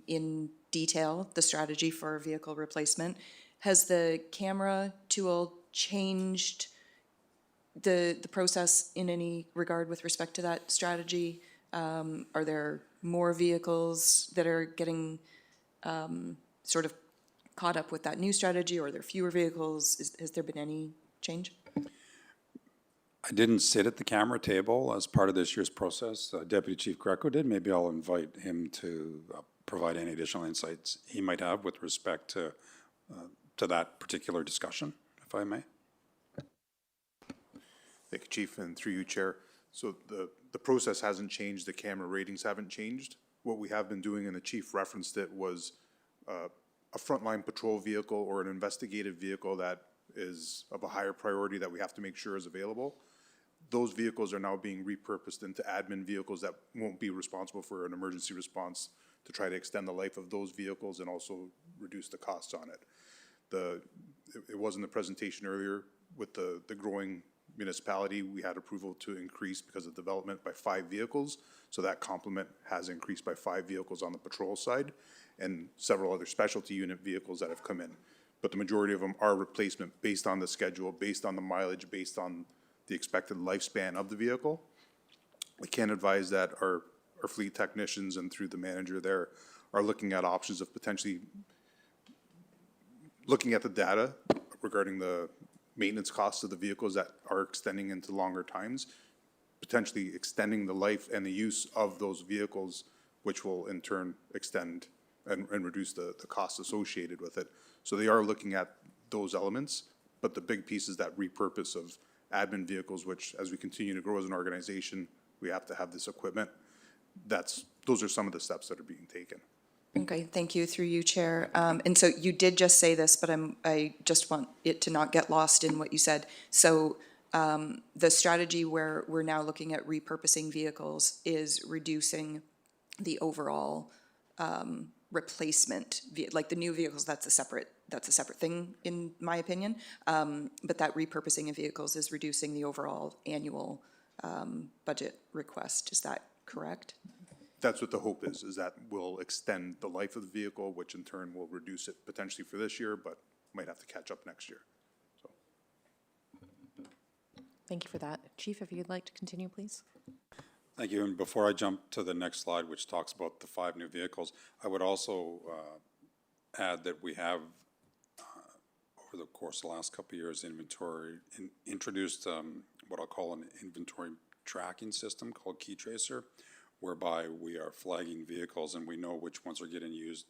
in detail the strategy for vehicle replacement. Has the camera tool changed the process in any regard with respect to that strategy? Are there more vehicles that are getting sort of caught up with that new strategy, or are there fewer vehicles? Has there been any change? I didn't sit at the camera table as part of this year's process. Deputy Chief Greco did. Maybe I'll invite him to provide any additional insights he might have with respect to that particular discussion, if I may. Thank you, Chief, and through you, Chair. So the process hasn't changed, the camera ratings haven't changed. What we have been doing, and the Chief referenced it, was a frontline patrol vehicle or an investigative vehicle that is of a higher priority that we have to make sure is available. Those vehicles are now being repurposed into admin vehicles that won't be responsible for an emergency response to try to extend the life of those vehicles and also reduce the costs on it. It was in the presentation earlier with the growing municipality, we had approval to increase because of development by 5 vehicles. So that complement has increased by 5 vehicles on the patrol side and several other specialty unit vehicles that have come in. But the majority of them are replacement based on the schedule, based on the mileage, based on the expected lifespan of the vehicle. We can advise that our fleet technicians and through the manager there are looking at options of potentially looking at the data regarding the maintenance costs of the vehicles that are extending into longer times, potentially extending the life and the use of those vehicles, which will in turn extend and reduce the costs associated with it. So they are looking at those elements, but the big piece is that repurpose of admin vehicles, which as we continue to grow as an organization, we have to have this equipment. Those are some of the steps that are being taken. Okay, thank you, through you, Chair. And so you did just say this, but I just want it to not get lost in what you said. So the strategy where we're now looking at repurposing vehicles is reducing the overall replacement, like the new vehicles, that's a separate thing, in my opinion. But that repurposing of vehicles is reducing the overall annual budget request. Is that correct? That's what the hope is that we'll extend the life of the vehicle, which in turn will reduce it potentially for this year, but might have to catch up next year. So. Thank you for that. Chief, if you'd like to continue, please. Thank you. And before I jump to the next slide, which talks about the 5 new vehicles, I would also add that we have, over the course of the last couple of years, introduced what I'll call an inventory tracking system called Key Tracer, whereby we are flagging vehicles and we know which ones are getting used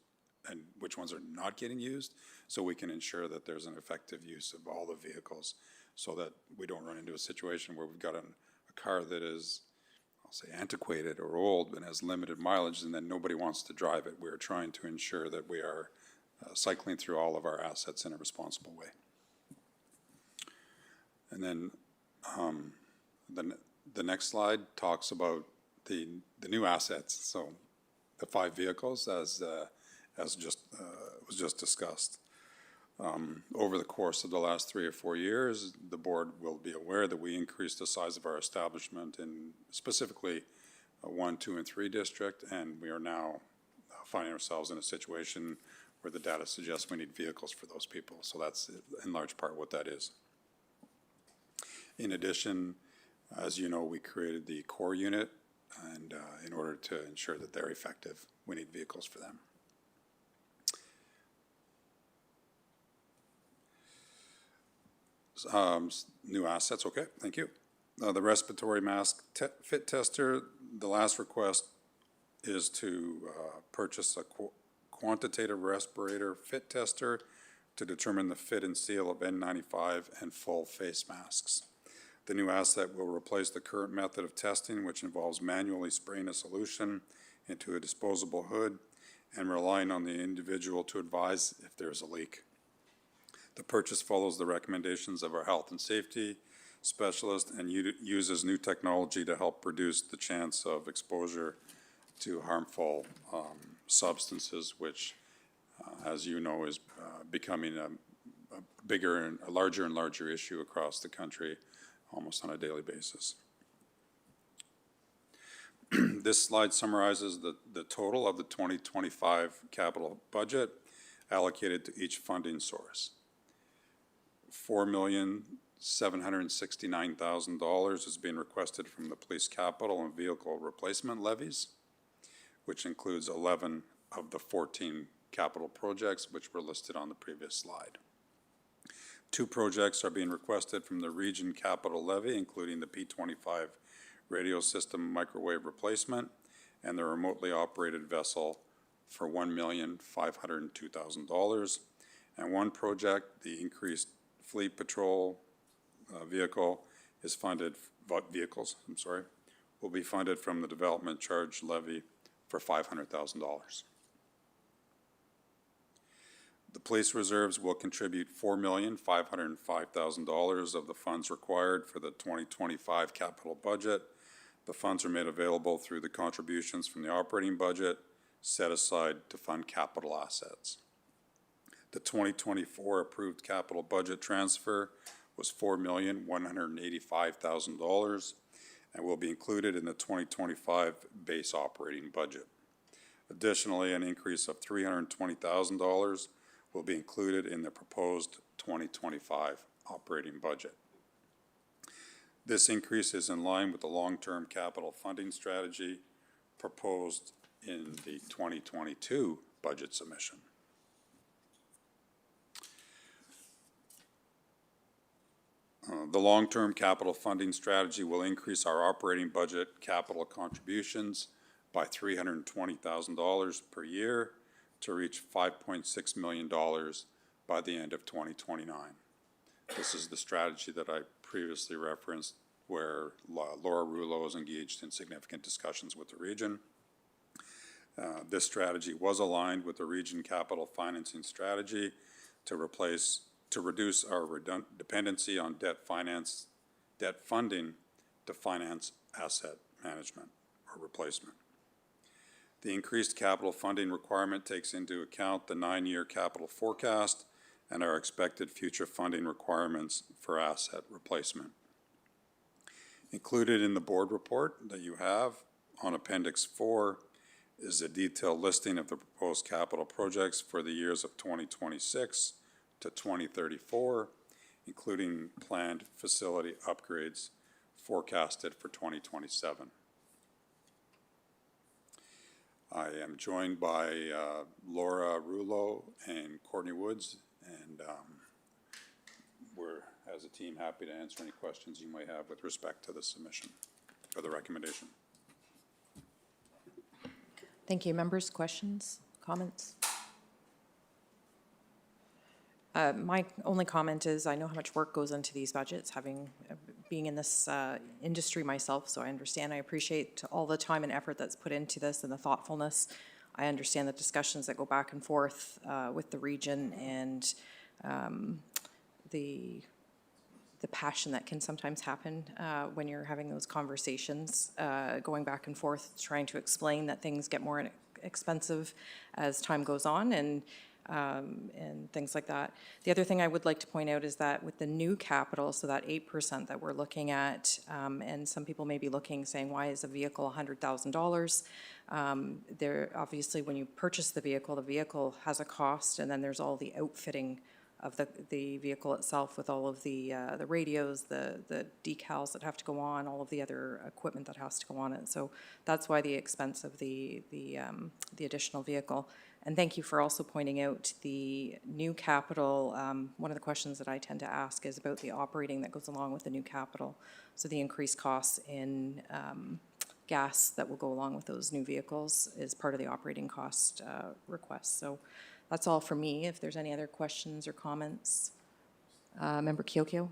and which ones are not getting used, so we can ensure that there's an effective use of all the vehicles so that we don't run into a situation where we've got a car that is, I'll say antiquated or old and has limited mileage, and then nobody wants to drive it. We're trying to ensure that we are cycling through all of our assets in a responsible way. And then the next slide talks about the new assets. So the 5 vehicles as just was just discussed. Over the course of the last 3 or 4 years, the board will be aware that we increased the size of our establishment in specifically 1, 2, and 3 district, and we are now finding ourselves in a situation where the data suggests we need vehicles for those people. So that's in large part what that is. In addition, as you know, we created the core unit, and in order to ensure that they're effective, we need vehicles for them. New assets, okay, thank you. The respiratory mask fit tester, the last request is to purchase a quantitative respirator fit tester to determine the fit and seal of N95 and full face masks. The new asset will replace the current method of testing, which involves manually spraying a solution into a disposable hood and relying on the individual to advise if there's a leak. The purchase follows the recommendations of our health and safety specialist and uses new technology to help reduce the chance of exposure to harmful substances, which, as you know, is becoming a bigger and a larger and larger issue across the country almost on a daily basis. This slide summarizes the total of the 2025 capital budget allocated to each funding source. $4,769,000 is being requested from the police capital and vehicle replacement levies, which includes 11 of the 14 capital projects which were listed on the previous slide. 2 projects are being requested from the region capital levy, including the P25 radio system microwave replacement and the remotely operated vessel for $1,502,000. And 1 project, the increased fleet patrol will be funded from the development charge levy for $500,000. The police reserves will contribute $4,505,000 of the funds required for the 2025 capital budget. The funds are made available through the contributions from the operating budget set aside to fund capital assets. The 2024 approved capital budget transfer was $4,185,000 and will be included in the 2025 base operating budget. Additionally, an increase of $320,000 will be included in the proposed 2025 operating budget. This increase is in line with the long-term capital funding strategy proposed in the 2022 budget submission. The long-term capital funding strategy will increase our operating budget capital contributions by $320,000 per year to reach $5.6 million by the end of 2029. This is the strategy that I previously referenced, where Laura Rouleau is engaged in significant discussions with the region. This strategy was aligned with the region capital financing strategy to reduce our dependency on debt funding to finance asset management or replacement. The increased capital funding requirement takes into account the 9-year capital forecast and our expected future funding requirements for asset replacement. Included in the board report that you have on Appendix 4 is a detailed listing of the proposed capital projects for the years of 2026 to 2034, including planned facility upgrades forecasted for 2027. I am joined by Laura Rouleau and Courtney Woods, and we're, as a team, happy to answer any questions you may have with respect to the submission or the recommendation. Thank you. Members, questions, comments? My only comment is I know how much work goes into these budgets, having being in this industry myself, so I understand, I appreciate all the time and effort that's put into this and the thoughtfulness. I understand the discussions that go back and forth with the region and the passion that can sometimes happen when you're having those conversations, going back and forth, trying to explain that things get more expensive as time goes on and things like that. The other thing I would like to point out is that with the new capital, so that 8% that we're looking at, and some people may be looking, saying, why is a vehicle $100,000? There, obviously, when you purchase the vehicle has a cost, and then there's all the outfitting of the vehicle itself with all of the radios, the decals that have to go on, all of the other equipment that has to go on it. So that's why the expense of the additional vehicle. And thank you for also pointing out the new capital. One of the questions that I tend to ask is about the operating that goes along with the new capital. So the increased costs in gas that will go along with those new vehicles is part of the operating cost request. So that's all for me. If there's any other questions or comments. Member Kyokyo?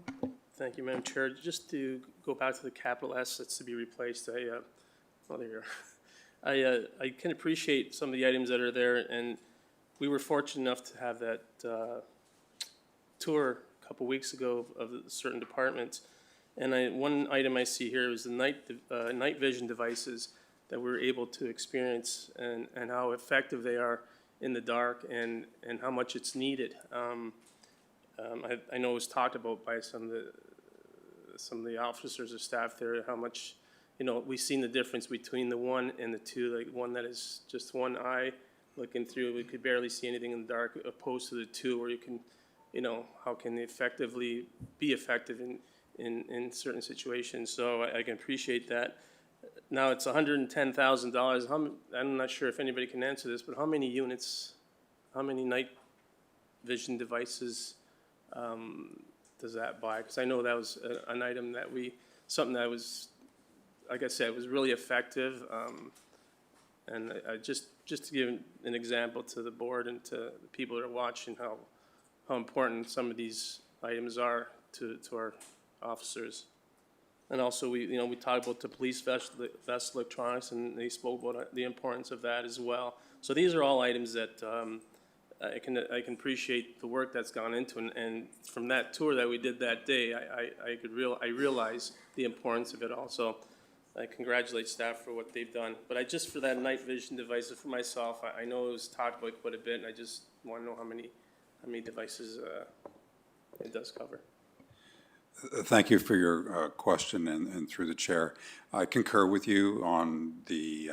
Thank you, Madam Chair. Just to go back to the capital assets to be replaced, there you are. I can appreciate some of the items that are there, and we were fortunate enough to have that tour a couple weeks ago of certain departments. And one item I see here is the night vision devices that we're able to experience and how effective they are in the dark and how much it's needed. I know it was talked about by some of the officers or staff there, how much, we've seen the difference between the one and the two, like one that is just one eye looking through, we could barely see anything in the dark, opposed to the two where you can, how can they be effective in certain situations. So I can appreciate that. Now it's $110,000. I'm not sure if anybody can answer this, but how many units, how many night vision devices does that buy? Because I know that was an item that something that was, like I said, was really effective. And I just to give an example to the board and to the people that are watching, how important some of these items are to our officers. And also, we talked about the police vest electronics, and they spoke about the importance of that as well. So these are all items that I can appreciate the work that's gone into, and from that tour that we did that day, I realize the importance of it all. So I congratulate staff for what they've done. But just for that night vision device, for myself, I know it was talked about quite a bit, and I just want to know how many devices it does cover. Thank you for your question and through the chair. I concur with you on the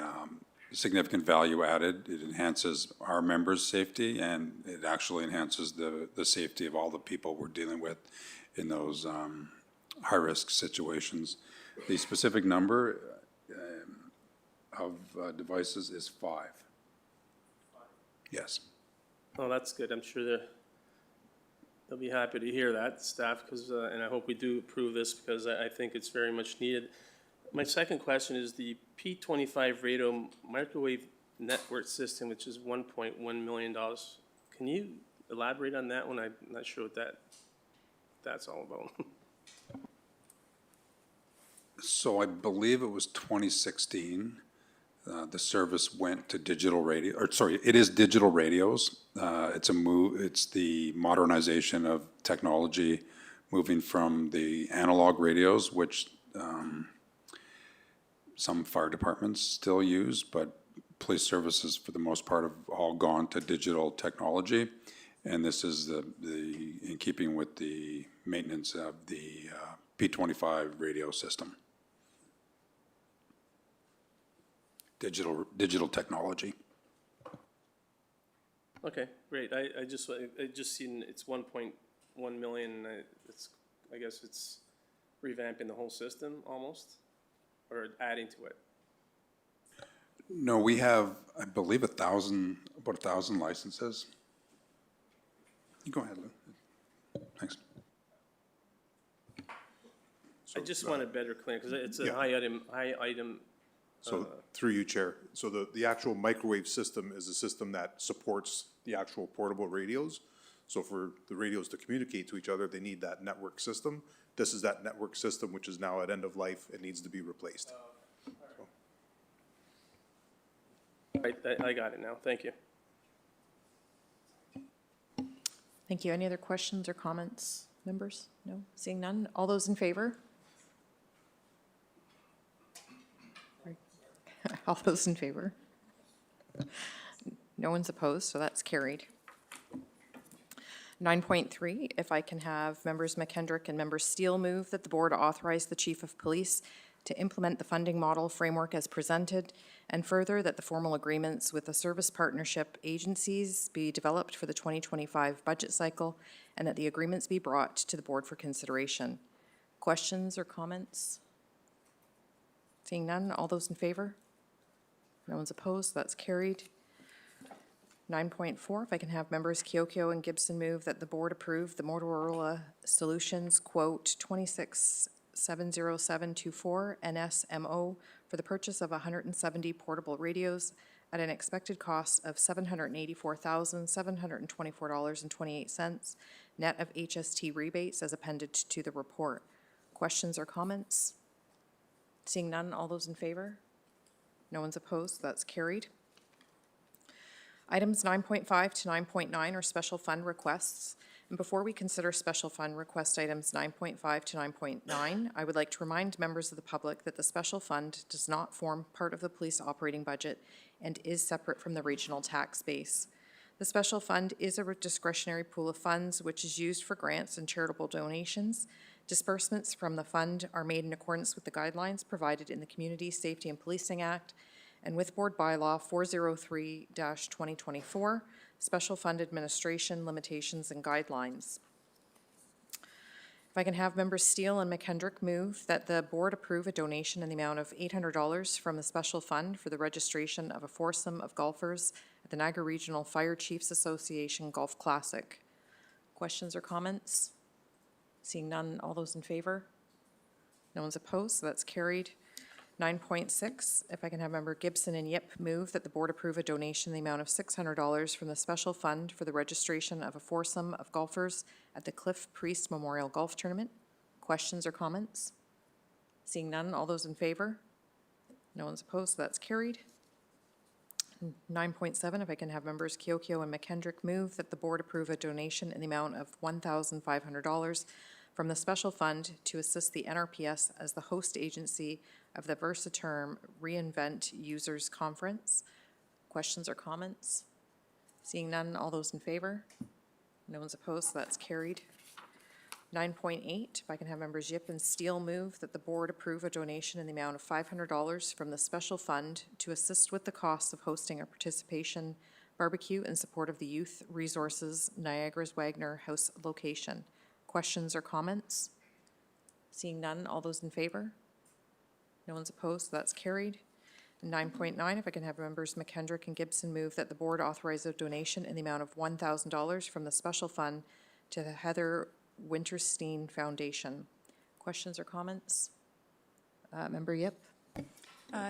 significant value added. It enhances our members' safety, and it actually enhances the safety of all the people we're dealing with in those high-risk situations. The specific number of devices is 5. Yes. Oh, that's good. I'm sure they'll be happy to hear that, staff, because and I hope we do approve this because I think it's very much needed. My second question is the P25 radio microwave network system, which is $1.1 million. Can you elaborate on that one? I'm not sure what that's all about. So I believe it was 2016. The service went to digital radio, it is digital radios. It's the modernization of technology, moving from the analog radios, which some fire departments still use, but police services for the most part have all gone to digital technology. And this is in keeping with the maintenance of the P25 radio system. Digital technology. Okay, great. I just seen it's 1.1 million. I guess it's revamping the whole system almost, or adding to it. No, we have, I believe, about 1,000 licenses. You go ahead, Lou. Thanks. I just want a better clear because it's a high item. So through you, Chair. So the actual microwave system is a system that supports the actual portable radios. So for the radios to communicate to each other, they need that network system. This is that network system, which is now at end of life. It needs to be replaced. I got it now, thank you. Thank you. Any other questions or comments, members? No? Seeing none? All those in favor? All those in favor? No one's opposed, so that's carried. 9.3, if I can have members McKendrick and members Steele move that the board authorize the chief of police to implement the funding model framework as presented, and further that the formal agreements with the service partnership agencies be developed for the 2025 budget cycle, and that the agreements be brought to the board for consideration. Questions or comments? Seeing none, all those in favor? No one's opposed, that's carried. 9.4, if I can have members Kiokio and Gibson move that the board approve the Motorola Solutions quote 2670724 NSMO for the purchase of 170 portable radios at an expected cost of $784,724.28, net of HST rebates as appended to the report. Questions or comments? Seeing none, all those in favor? No one's opposed, that's carried. Items 9.5 to 9.9 are special fund requests. And before we consider special fund request items 9.5 to 9.9, I would like to remind members of the public that the special fund does not form part of the police operating budget and is separate from the regional tax base. The special fund is a discretionary pool of funds which is used for grants and charitable donations. Disbursements from the fund are made in accordance with the guidelines provided in the Community Safety and Policing Act and with Board Bylaw 403-2024, Special Fund Administration Limitations and Guidelines. If I can have members Steele and McKendrick move that the board approve a donation in the amount of $800 from the special fund for the registration of a foursome of golfers at the Niagara Regional Fire Chiefs Association Golf Classic. Questions or comments? Seeing none, all those in favor? No one's opposed, so that's carried. 9.6, if I can have member Gibson and Yip move that the board approve a donation in the amount of $600 from the special fund for the registration of a foursome of golfers at the Cliff Priest Memorial Golf Tournament. Questions or comments? Seeing none, all those in favor? No one's opposed, so that's carried. 9.7, if I can have members Kiokio and McKendrick move that the board approve a donation in the amount of $1,500 from the special fund to assist the NRPS as the host agency of the Versaterm reInvent Users Conference. Questions or comments? Seeing none, all those in favor? No one's opposed, so that's carried. 9.8, if I can have members Yip and Steele move that the board approve a donation in the amount of $500 from the special fund to assist with the costs of hosting a participation barbecue in support of the Youth Resources Niagara's Wagner House location. Questions or comments? Seeing none, all those in favor? No one's opposed, so that's carried. 9.9, if I can have members McKendrick and Gibson move that the board authorize a donation in the amount of $1,000 from the special fund to the Heather Winterstein Foundation. Questions or comments? Member Yip?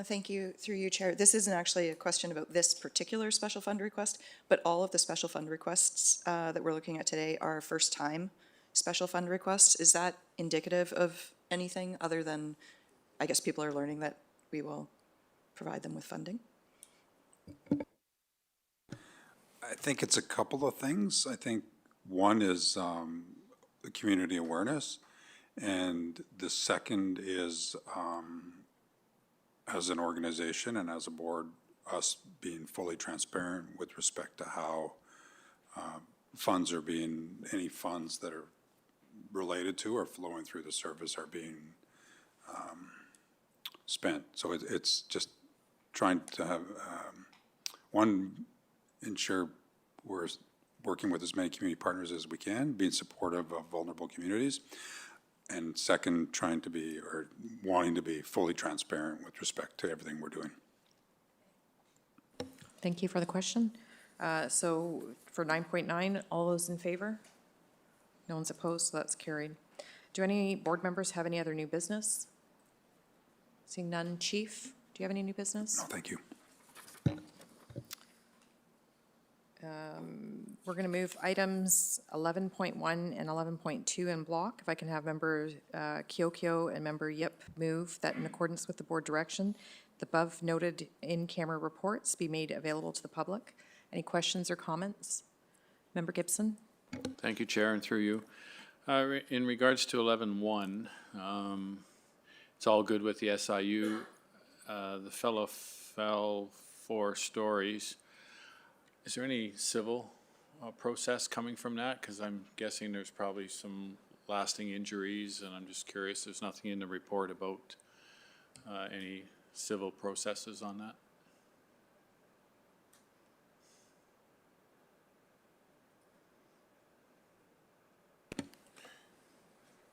Thank you, through you, Chair. This isn't actually a question about this particular special fund request, but all of the special fund requests that we're looking at today are first-time special fund requests. Is that indicative of anything other than, I guess people are learning that we will provide them with funding? I think it's a couple of things. I think one is the community awareness, and the second is as an organization and as a board, us being fully transparent with respect to how funds are being, any funds that are related to or flowing through the service are being spent. So it's just trying to have, one, ensure we're working with as many community partners as we can, being supportive of vulnerable communities. And second, trying to be, or wanting to be fully transparent with respect to everything we're doing. Thank you for the question. So for 9.9, all those in favor? No one's opposed, so that's carried. Do any board members have any other new business? Seeing none, Chief, do you have any new business? No, thank you. We're going to move items 11.1 and 11.2 in block. If I can have Member Kiokio and Member Yip move that in accordance with the board direction, the above noted in-camera reports be made available to the public. Any questions or comments? Member Gibson? Thank you, Chair, and through you. In regards to 11.1, it's all good with the SIU. The fellow fell 4 stories. Is there any civil process coming from that? Because I'm guessing there's probably some lasting injuries, and I'm just curious, there's nothing in the report about any civil processes on that?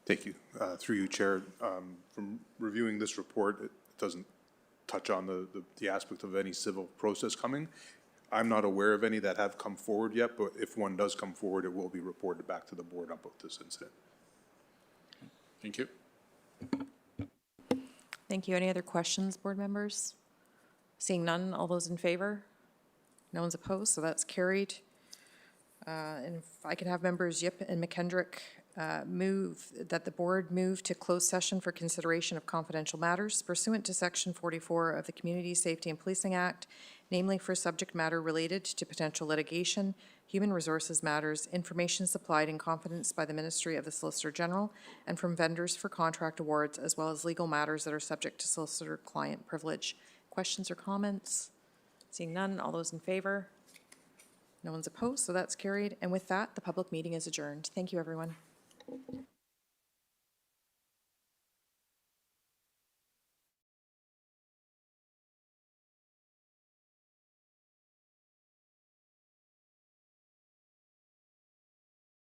Thank you. Through you, Chair, from reviewing this report, it doesn't touch on the aspect of any civil process coming. I'm not aware of any that have come forward yet, but if one does come forward, it will be reported back to the board about this incident. Thank you. Thank you. Any other questions, board members? Seeing none, all those in favor? No one's opposed, so that's carried. And if I can have members Yip and McKendrick move that the board move to closed session for consideration of confidential matters pursuant to Section 44 of the Community Safety and Policing Act, namely for subject matter related to potential litigation, human resources matters, information supplied in confidence by the Ministry of the Solicitor General, and from vendors for contract awards, as well as legal matters that are subject to solicitor-client privilege. Questions or comments? Seeing none, all those in favor? No one's opposed, so that's carried. And with that, the public meeting is adjourned. Thank you, everyone.